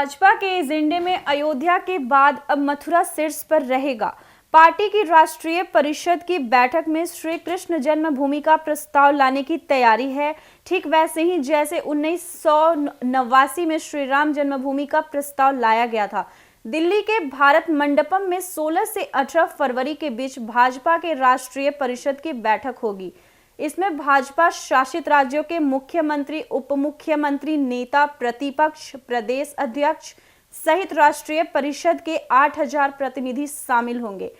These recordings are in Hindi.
भाजपा के एजेंडे में अयोध्या के बाद अब मथुरा शीर्ष पर रहेगा। पार्टी की राष्ट्रीय परिषद की बैठक में श्री कृष्ण जन्मभूमि का प्रस्ताव लाने की तैयारी है। ठीक वैसे ही जैसे 1989 में श्री राम जन्मभूमि का प्रस्ताव लाया गया था। दिल्ली के भारत मंडपम में 16 से 18 फरवरी के बीच भाजपा के राष्ट्रीय परिषद की बैठक होगी। इसमें भाजपा शासित राज्यों के मुख्यमंत्री, उप मुख्यमंत्री, नेता, प्रतिपक्ष, प्रदेश अध्यक्ष सहित राष्ट्रीय परिषद के 8000 प्रतिनिधि शामिल होंगे।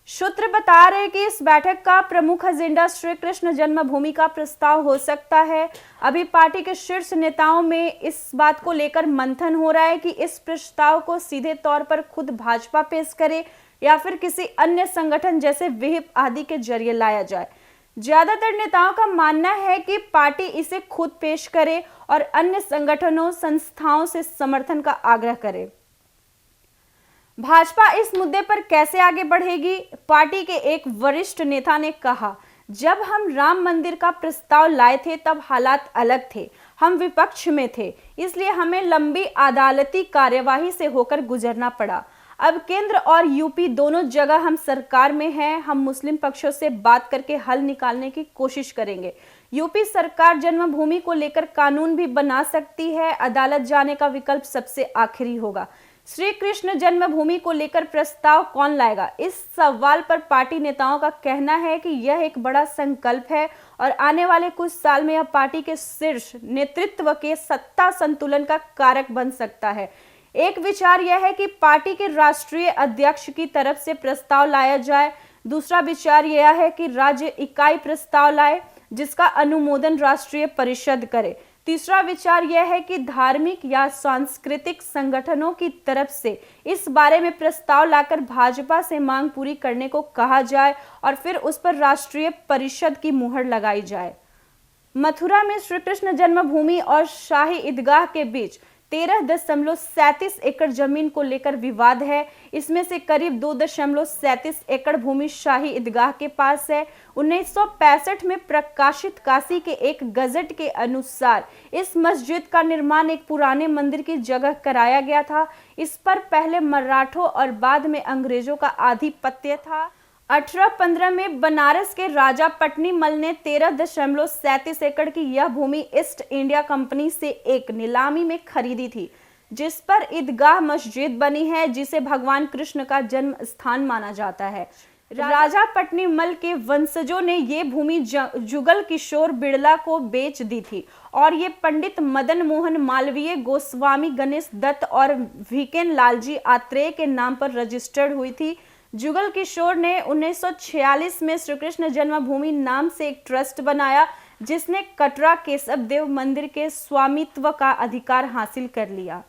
सूत्र बता रहे कि इस बैठक का प्रमुख एजेंडा श्री कृष्ण जन्मभूमि का प्रस्ताव हो सकता है। अभी पार्टी के शीर्ष नेताओं में इस बात को लेकर मंथन हो रहा है कि इस प्रस्ताव को सीधे तौर पर खुद भाजपा पेश करे या फिर किसी अन्य संगठन जैसे विहिप आदि के जरिए लाया जाए। ज्यादातर नेताओं का मानना है कि पार्टी इसे खुद पेश करे और अन्य संगठनों, संस्थाओं से समर्थन का आग्रह करे। भाजपा इस मुद्दे पर कैसे आगे बढ़ेगी? पार्टी के एक वरिष्ठ नेता ने कहा, जब हम राम मंदिर का प्रस्ताव लाए थे तब हालात अलग थे, हम विपक्ष में थे, इसलिए हमें लंबी अदालती कार्यवाही से होकर गुजरना पड़ा। अब केंद्र और यूपी दोनों जगह हम सरकार में हैं। हम मुस्लिम पक्षों से बात करके हल निकालने की कोशिश करेंगे। यूपी सरकार जन्मभूमि को लेकर कानून भी बना सकती है। अदालत जाने का विकल्प सबसे आखिरी होगा। श्री कृष्ण जन्मभूमि को लेकर प्रस्ताव कौन लाएगा? इस सवाल पर पार्टी नेताओं का कहना है कि यह एक बड़ा संकल्प है और आने वाले कुछ साल में यह पार्टी के शीर्ष नेतृत्व के सत्ता संतुलन का कारक बन सकता है। एक विचार यह है कि पार्टी के राष्ट्रीय अध्यक्ष की तरफ से प्रस्ताव लाया जाए। दूसरा विचार यह है कि राज्य इकाई प्रस्ताव लाए जिसका अनुमोदन राष्ट्रीय परिषद करे। तीसरा विचार यह है कि धार्मिक या सांस्कृतिक संगठनों की तरफ से इस बारे में प्रस्ताव लाकर भाजपा से मांग पूरी करने को कहा जाए और फिर उस पर राष्ट्रीय परिषद की मुहर लगाई जाए। मथुरा में श्री कृष्ण जन्मभूमि और शाही ईदगाह के बीच 13.37 एकड़ जमीन को लेकर विवाद है। इसमें से करीब 2.37 एकड़ भूमि शाही ईदगाह के पास है। 1965 में प्रकाशित काशी के एक गजट के अनुसार इस मस्जिद का निर्माण एक पुराने मंदिर की जगह कराया गया था। इस पर पहले मराठों और बाद में अंग्रेजों का आधिपत्य था। 1815 में बनारस के राजा पटनी मल ने 13.37 एकड़ की यह भूमि ईस्ट इंडिया कंपनी से एक नीलामी में खरीदी थी, जिस पर ईदगाह मस्जिद बनी है, जिसे भगवान कृष्ण का जन्म स्थान माना जाता है। राजा पटनी मल के वंशजों ने ये भूमि जुगल किशोर बिड़ला को बेच दी थी और ये पंडित मदन मोहन मालवीय, गोस्वामी गणेश दत्त और वीकेन लालजी आत्रेय के नाम पर रजिस्टर्ड हुई थी। जुगल किशोर ने 1946 में श्री कृष्ण जन्मभूमि नाम से एक ट्रस्ट बनाया, जिसने कटरा केशव देव मंदिर के स्वामित्व का अधिकार हासिल कर लिया।